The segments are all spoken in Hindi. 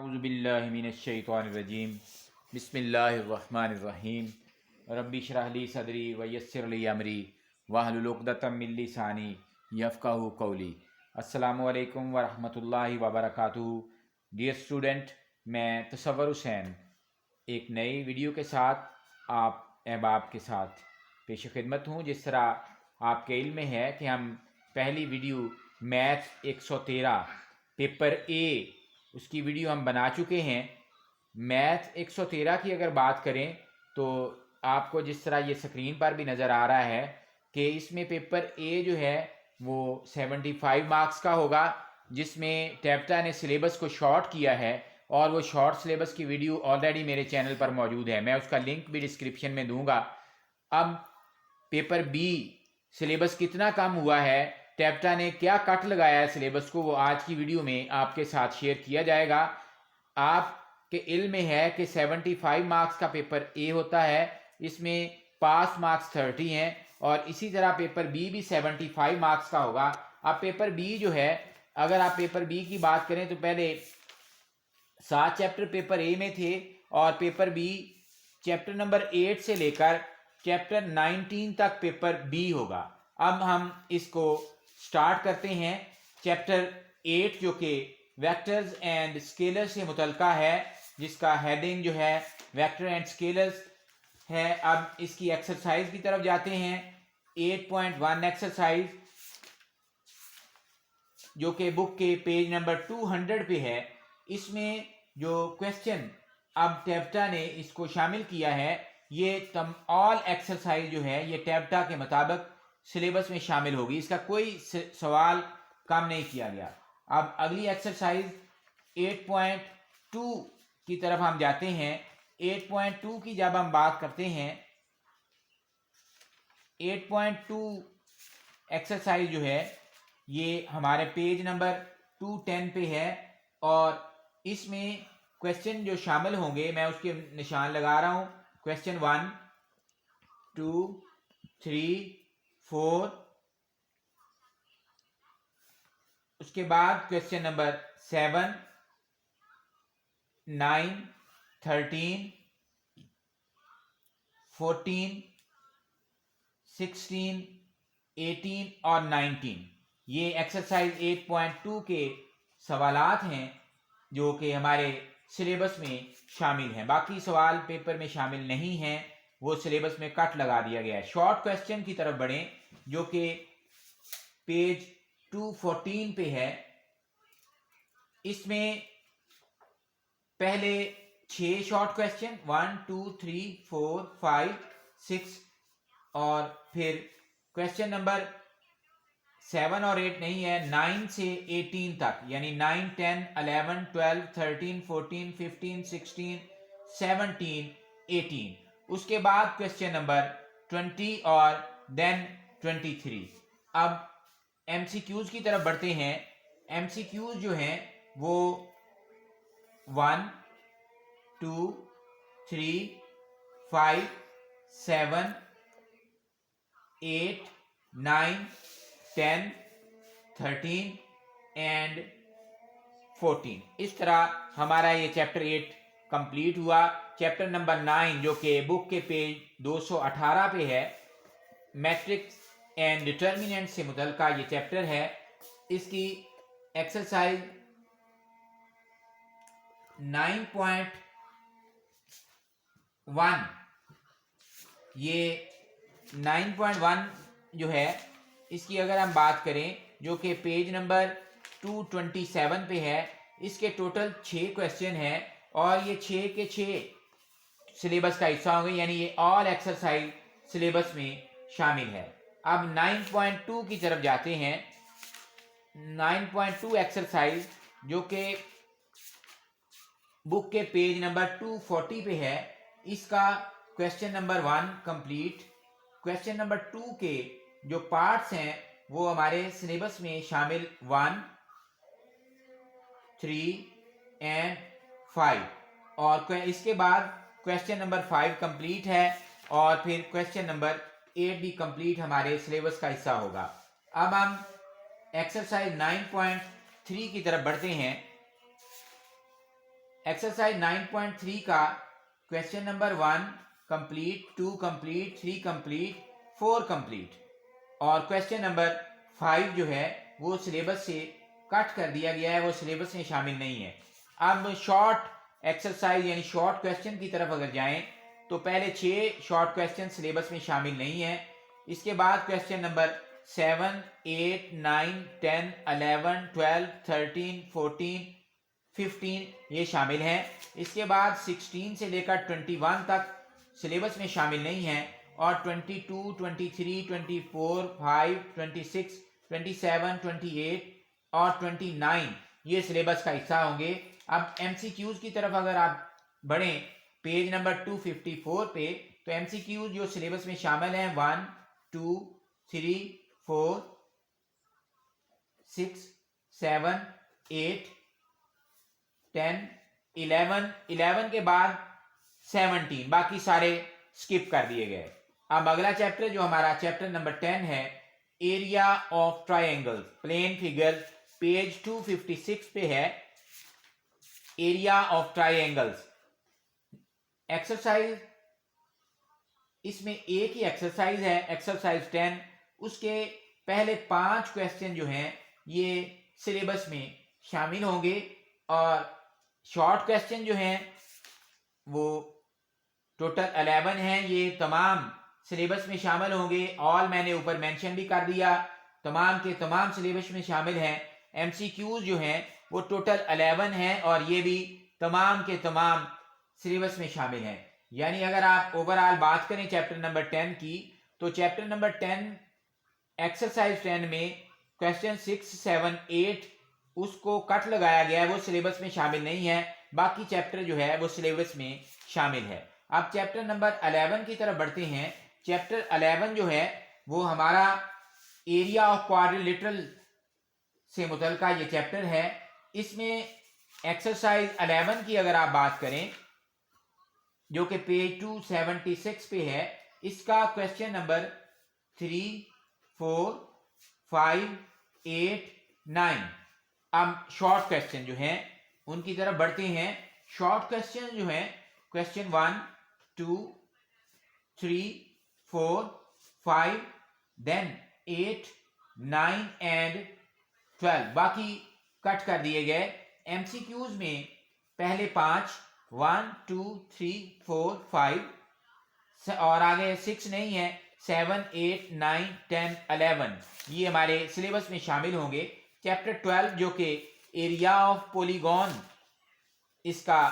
अऊज़ुबिल्लाहि मिनश्शैतानिर्रजीम बिस्मिल्लाहिर्रहमानिर्रहीम रब्बि इश्रह ली सदरी व यस्सिर ली अमरी वहलुल उक़दतम मिन लिसानी यफ़क़हू क़ौली। अस्सलामु अलैकुम व रहमतुल्लाहि व बरकातुहू। डियर स्टूडेंट, मैं तसव्वुर हुसैन एक नई वीडियो के साथ आप अहबाब के साथ पेश खिदमत हूँ। जिस तरह आपके इल्म में है कि हम पहली वीडियो मैथ 113 पेपर ए उसकी वीडियो हम बना चुके हैं। मैथ 113 की अगर बात करें तो आपको जिस तरह ये स्क्रीन पर भी नज़र आ रहा है कि इसमें पेपर ए जो है वो 75 मार्क्स का होगा, जिसमें टैप्टा ने सिलेबस को शॉर्ट किया है और वो शॉर्ट सिलेबस की वीडियो ऑलरेडी मेरे चैनल पर मौजूद है। मैं उसका लिंक भी डिस्क्रिप्शन में दूंगा। अब पेपर बी सिलेबस कितना कम हुआ है, टैप्टा ने क्या कट लगाया है सिलेबस को, वो आज की वीडियो में आपके साथ शेयर किया जाएगा। आपके इल्म में है कि 75 मार्क्स का पेपर ए होता है, इसमें पास मार्क्स 30 हैं और इसी तरह पेपर बी भी 75 मार्क्स का होगा। अब पेपर बी जो है, अगर आप पेपर बी की बात करें तो पहले 7 चैप्टर पेपर ए में थे और पेपर बी चैप्टर नंबर 8 से लेकर चैप्टर 19 तक पेपर बी होगा। अब हम इसको स्टार्ट करते हैं। चैप्टर 8 जो कि वेक्टर्स एंड स्केलर्स से मुतल्लिका है, जिसका हेडिंग जो है वेक्टर एंड स्केलर्स है। अब इसकी एक्सरसाइज की तरफ जाते हैं। 8.1 एक्सरसाइज जो कि बुक के पेज नंबर 200 पे है। इसमें जो क्वेश्चन अब टैप्टा ने इसको शामिल किया है, ये ऑल एक्सरसाइज जो है ये टैप्टा के मुताबिक सिलेबस में शामिल होगी, इसका कोई सवाल कम नहीं किया गया। अब अगली एक्सरसाइज 8.2 की तरफ हम जाते हैं। 8.2 की जब हम बात करते हैं, 8.2 एक्सरसाइज जो है ये हमारे पेज नंबर 210 पे है और इसमें क्वेश्चन जो शामिल होंगे मैं उसके निशान लगा रहा हूं। क्वेश्चन 1, 2, 3, 4, उसके बाद क्वेश्चन नंबर 7, 9, 13, 14, 16, 18 और 19। ये एक्सरसाइज 8.2 के सवालात हैं जो कि हमारे सिलेबस में शामिल हैं। बाकी सवाल पेपर में शामिल नहीं हैं, वो सिलेबस में कट लगा दिया गया है। शॉर्ट क्वेश्चन की तरफ बढ़ें जो कि पेज 214 पे है। इसमें पहले 6 शॉर्ट क्वेश्चन 1, 2, 3, 4, 5, 6 और फिर क्वेश्चन नंबर 7 और 8 नहीं है, 9 से 18 तक, यानी 9, 10, 11, 12, 13, 14, 15, 16, 17, 18। उसके बाद क्वेश्चन नंबर 20 और देन 23। अब एमसीक्यूज की तरफ बढ़ते हैं। एमसीक्यूज जो हैं वो 1, 2, 3, 5, 7, 8, 9, 10, 13 एंड 14। इस तरह हमारा ये चैप्टर 8 कंप्लीट हुआ। चैप्टर नंबर 9 जो कि बुक के पेज 218 पे है, मैट्रिक्स एंड डिटर्मिनेंट से मुतल्लिका ये चैप्टर है। इसकी एक्सरसाइज 9.1 ये 9.1 जो है इसकी अगर हम बात करें जो कि पेज नंबर 227 पे है, इसके टोटल 6 क्वेश्चन हैं और ये 6 के 6 सिलेबस का हिस्सा होंगे, यानी ये ऑल एक्सरसाइज सिलेबस में शामिल है। अब 9.2 की तरफ जाते हैं। 9.2 एक्सरसाइज जो कि बुक के पेज नंबर 240 पे है, इसका question number 1 complete. Question number 2 के जो पार्ट्स हैं वो हमारे सिलेबस में शामिल 1, 3 एंड 5 और इसके बाद क्वेश्चन नंबर 5 कंप्लीट है और फिर क्वेश्चन नंबर 8 भी कंप्लीट हमारे सिलेबस का हिस्सा होगा। अब हम एक्सरसाइज 9.3 की तरफ बढ़ते हैं। एक्सरसाइज 9.3 का question number 1 complete, 2 complete, 3 complete, 4 complete, और क्वेश्चन नंबर 5 जो है वो सिलेबस से कट कर दिया गया है, वो सिलेबस में शामिल नहीं है। अब शॉर्ट एक्सरसाइज यानी शॉर्ट क्वेश्चन की तरफ अगर जाएं तो पहले 6 शॉर्ट क्वेश्चन सिलेबस में शामिल नहीं है। इसके बाद क्वेश्चन नंबर 7, 8, 9, 10, 11, 12, 13, 14, 15 ये शामिल हैं। इसके बाद 16 से लेकर 21 तक सिलेबस में शामिल नहीं है, और 22, 23, 24, 5, 26, 27, 28 और 29 ये सिलेबस का हिस्सा होंगे। अब एमसीक्यूज की तरफ अगर आप बढ़ें पेज नंबर 254 पे, तो एमसीक्यूज जो सिलेबस में शामिल हैं 1, 2, 3, 4, 6, 7, 8, 10, 11 के बाद 17, बाकी सारे स्किप कर दिए गए। अब अगला चैप्टर जो हमारा चैप्टर नंबर 10 है, area of triangle plane figure, page 256 पे है एरिया ऑफ ट्रायंगल्स। एक्सरसाइज इसमें एक ही एक्सरसाइज है, एक्सरसाइज 10। उसके पहले 5 क्वेश्चन जो हैं ये सिलेबस में शामिल होंगे, और शॉर्ट क्वेश्चन जो हैं वो टोटल 11 हैं, ये तमाम सिलेबस में शामिल होंगे। ऑल मैंने ऊपर मेंशन भी कर दिया, तमाम के तमाम सिलेबस में शामिल हैं। एमसीक्यूज जो हैं वो टोटल 11 हैं, और ये भी तमाम के तमाम सिलेबस में शामिल हैं। यानी अगर आप ओवरऑल बात करें चैप्टर नंबर 10 की, तो चैप्टर नंबर 10 एक्सरसाइज 10 में क्वेश्चन 6, 7, 8 उसको कट लगाया गया है, वो सिलेबस में शामिल नहीं है। बाकी चैप्टर जो है वो सिलेबस में शामिल है। अब चैप्टर नंबर 11 की तरफ बढ़ते हैं। चैप्टर 11 जो है वो हमारा एरिया ऑफ क्वाड्रिलेटरल से मुतल्लिका ये चैप्टर है। इसमें एक्सरसाइज 11 की अगर आप बात करें जो कि पेज 276 पे है, इसका क्वेश्चन नंबर 3, 4, 5, 8, 9। अब शॉर्ट क्वेश्चन जो हैं उनकी तरफ बढ़ते हैं। शॉर्ट क्वेश्चन जो हैं क्वेश्चन 1, 2, 3, 4, 5, देन 8, 9 एंड 12 बाकी कट कर दिए गए। एमसीक्यूज में पहले 5, 1, 2, 3, 4, 5 और आगे 6 नहीं है, 7, 8, 9, 10, 11 ये हमारे सिलेबस में शामिल होंगे। चैप्टर 12 जो कि एरिया ऑफ पॉलीगॉन इसका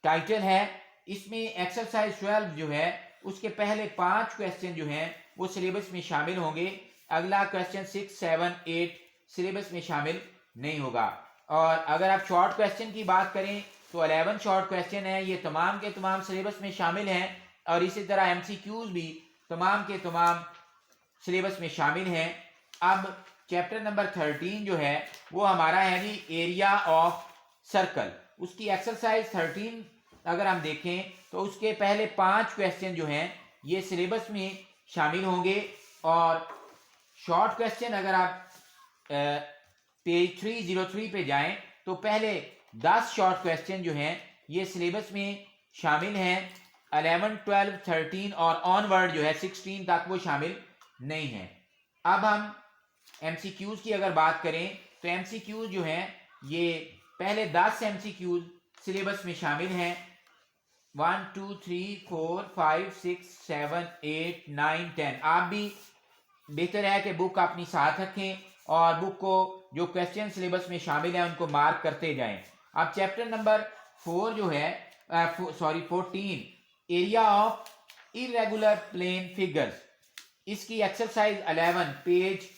टाइटल है, इसमें एक्सरसाइज 12 जो है उसके पहले 5 क्वेश्चन जो हैं वो सिलेबस में शामिल होंगे। अगला क्वेश्चन 6, 7, 8 सिलेबस में शामिल नहीं होगा। और अगर आप शॉर्ट क्वेश्चन की बात करें तो 11 शॉर्ट क्वेश्चन है, ये तमाम के तमाम सिलेबस में शामिल हैं, और इसी तरह एमसीक्यूज भी तमाम के तमाम सिलेबस में शामिल हैं। अब चैप्टर नंबर 13 जो है वो हमारा है जी एरिया ऑफ सर्कल। उसकी एक्सरसाइज 13 अगर हम देखें तो उसके पहले 5 क्वेश्चन जो हैं ये सिलेबस में शामिल होंगे, और शॉर्ट क्वेश्चन अगर आप पेज 303 पे जाएं तो पहले 10 शॉर्ट क्वेश्चन जो हैं ये सिलेबस में शामिल हैं। 11, 12, 13 और ऑनवर्ड जो है 16 तक वो शामिल नहीं है। अब हम एमसीक्यूज की अगर बात करें तो एमसीक्यूज जो हैं ये पहले 10 एमसीक्यूज सिलेबस में शामिल हैं। 1, 2, 3, 4, 5, 6, 7, 8, 9, 10 आप भी बेहतर है कि बुक अपनी साथ रखें और बुक को जो क्वेश्चन सिलेबस में शामिल है उनको मार्क करते जाएं। अब चैप्टर नंबर 4 जो है 14 area of irregular plane figures, इसकी एक्सरसाइज 11 पेज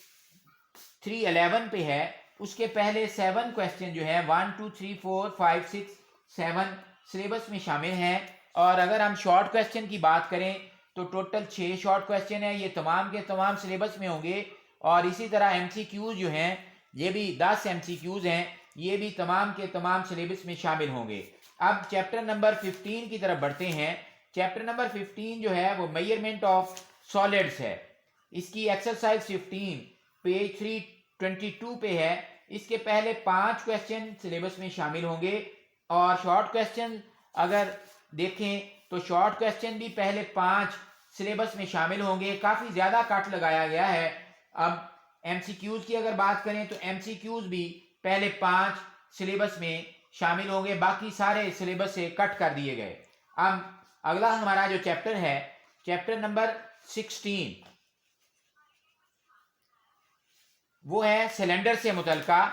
311 पे है। उसके पहले 7 क्वेश्चन जो है 1, 2, 3, 4, 5, 6, 7 सिलेबस में शामिल हैं। और अगर हम शॉर्ट क्वेश्चन की बात करें तो टोटल 6 शॉर्ट क्वेश्चन है, ये तमाम के तमाम सिलेबस में होंगे। और इसी तरह एमसीक्यूज जो हैं ये भी 10 एमसीक्यूज हैं, ये भी तमाम के तमाम सिलेबस में शामिल होंगे। अब चैप्टर नंबर 15 की तरफ बढ़ते हैं। चैप्टर नंबर 15 जो है वो मेजरमेंट ऑफ सॉलिड्स है। इसकी एक्सरसाइज 15 पेज 322 पे है। इसके पहले 5 क्वेश्चन सिलेबस में शामिल होंगे, और शॉर्ट क्वेश्चन अगर देखें तो शॉर्ट क्वेश्चन भी पहले 5 सिलेबस में शामिल होंगे। काफ़ी ज़्यादा कट लगाया गया है। अब एमसीक्यूज़ की अगर बात करें तो एमसीक्यूज़ भी पहले 5 सिलेबस में शामिल होंगे, बाकी सारे सिलेबस से कट कर दिए गए। अब अगला हमारा जो चैप्टर है, चैप्टर नंबर 16, वो है सिलेंडर से मुतल्लिका।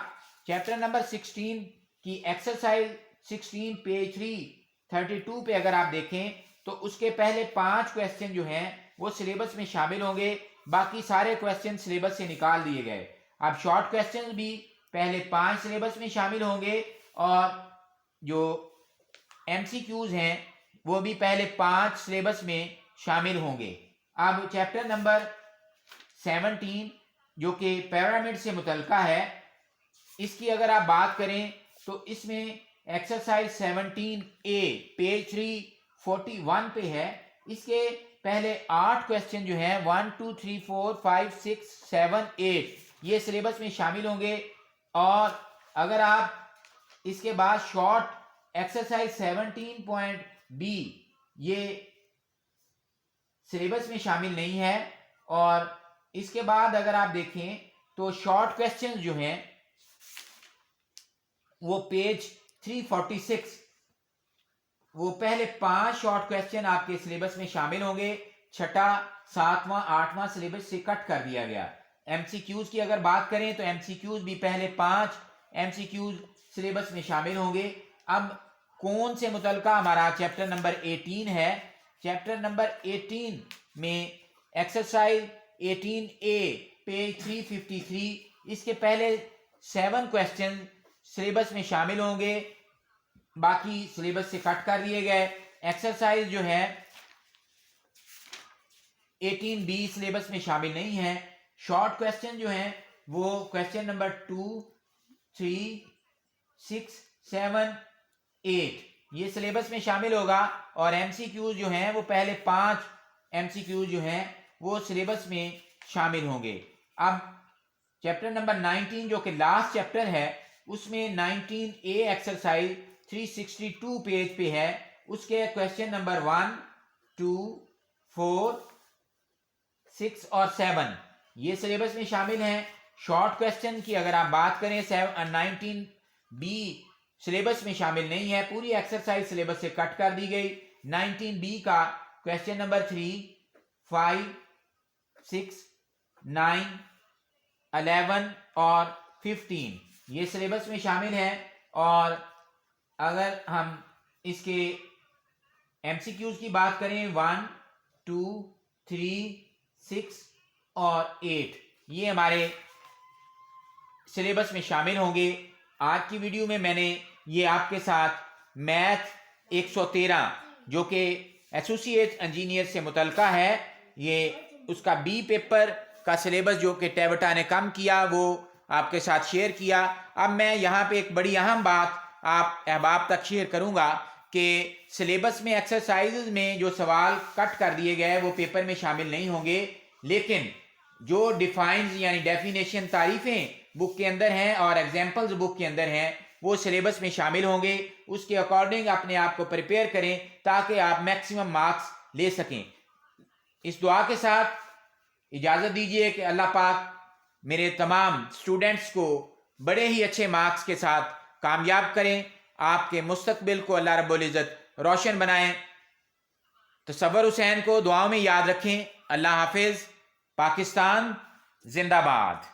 चैप्टर नंबर 16 की एक्सरसाइज 16 पेज 332 पे अगर आप देखें तो उसके पहले 5 क्वेश्चन जो हैं वो सिलेबस में शामिल होंगे, बाकी सारे क्वेश्चन सिलेबस से निकाल दिए गए। अब शॉर्ट क्वेश्चन भी पहले 5 सिलेबस में शामिल होंगे और जो एमसीक्यूज हैं वो भी पहले 5 सिलेबस में शामिल होंगे। अब चैप्टर नंबर 17 जो कि पिरामिड से मुतल्लिका है, इसकी अगर आप बात करें तो इसमें एक्सरसाइज 17A पेज 341 पे है। इसके पहले 8 क्वेश्चन जो हैं 1 2 3 4 5 6 7 8 ये सिलेबस में शामिल होंगे। और अगर आप इसके बाद शॉर्ट एक्सरसाइज 17.B ये सिलेबस में शामिल नहीं है। और इसके बाद अगर आप देखें तो शॉर्ट क्वेश्चन जो हैं वो पेज 346, वो पहले 5 शॉर्ट क्वेश्चन आपके सिलेबस में शामिल होंगे। 6ठा 7वां 8वां सिलेबस से कट कर दिया गया। एमसीक्यूज की अगर बात करें तो एमसीक्यूज भी पहले 5 एमसीक्यूज सिलेबस में शामिल होंगे। अब कौन से मुतल्लिका हमारा चैप्टर नंबर 18 है। चैप्टर नंबर 18 में एक्सरसाइज 18A पेज 353, इसके पहले 7 क्वेश्चन सिलेबस में शामिल होंगे, बाकी सिलेबस से कट कर दिए गए। एक्सरसाइज जो है 18B सिलेबस में शामिल नहीं है। शॉर्ट क्वेश्चन जो हैं वो क्वेश्चन नंबर 2 3 6 7 8 ये सिलेबस में शामिल होगा। और एमसीक्यूज जो हैं वो पहले 5 एमसीक्यूज जो हैं वो सिलेबस में शामिल होंगे। अब चैप्टर नंबर 19 जो कि लास्ट चैप्टर है, उसमें 19A एक्सरसाइज 362 पेज पे है। उसके क्वेश्चन नंबर 1 2 4 6 और 7 ये सिलेबस में शामिल हैं। शॉर्ट क्वेश्चन की अगर आप बात करें 19B सिलेबस में शामिल नहीं है, पूरी एक्सरसाइज सिलेबस से कट कर दी गई। 19B का क्वेश्चन नंबर 3 5 6 9 11 और 15 ये सिलेबस में शामिल है। और अगर हम इसके एमसीक्यूज की बात करें 1 2 3 6 और 8 ये हमारे सिलेबस में शामिल होंगे। आज की वीडियो में मैंने ये आपके साथ मैथ 113 जो कि एसोसिएट इंजीनियर से मुतल्लिका है, ये उसका बी पेपर का सिलेबस जो कि टेबटा ने कम किया वो आपके साथ शेयर किया। अब मैं यहाँ पे एक बड़ी अहम बात आप अहबाब तक शेयर करूँगा कि सिलेबस में एक्सरसाइजेज में जो सवाल कट कर दिए गए वो पेपर में शामिल नहीं होंगे, लेकिन जो डिफाइंस यानी डेफिनेशन तारीफ़ें बुक के अंदर हैं और एग्जाम्पल्स बुक के अंदर हैं वो सिलेबस में शामिल होंगे। उसके अकॉर्डिंग अपने आप को प्रिपेयर करें ताकि आप मैक्सिमम मार्क्स ले सकें। इस दुआ के साथ इजाज़त दीजिए कि अल्लाह पाक मेरे तमाम स्टूडेंट्स को बड़े ही अच्छे मार्क्स के साथ कामयाब करें, आपके मुस्तकबिल को अल्लाह रब्बुल इज़्ज़त रोशन बनाएं। तसव्वुर हुसैन को दुआओं में याद रखें। अल्लाह हाफिज़। पाकिस्तान जिंदाबाद।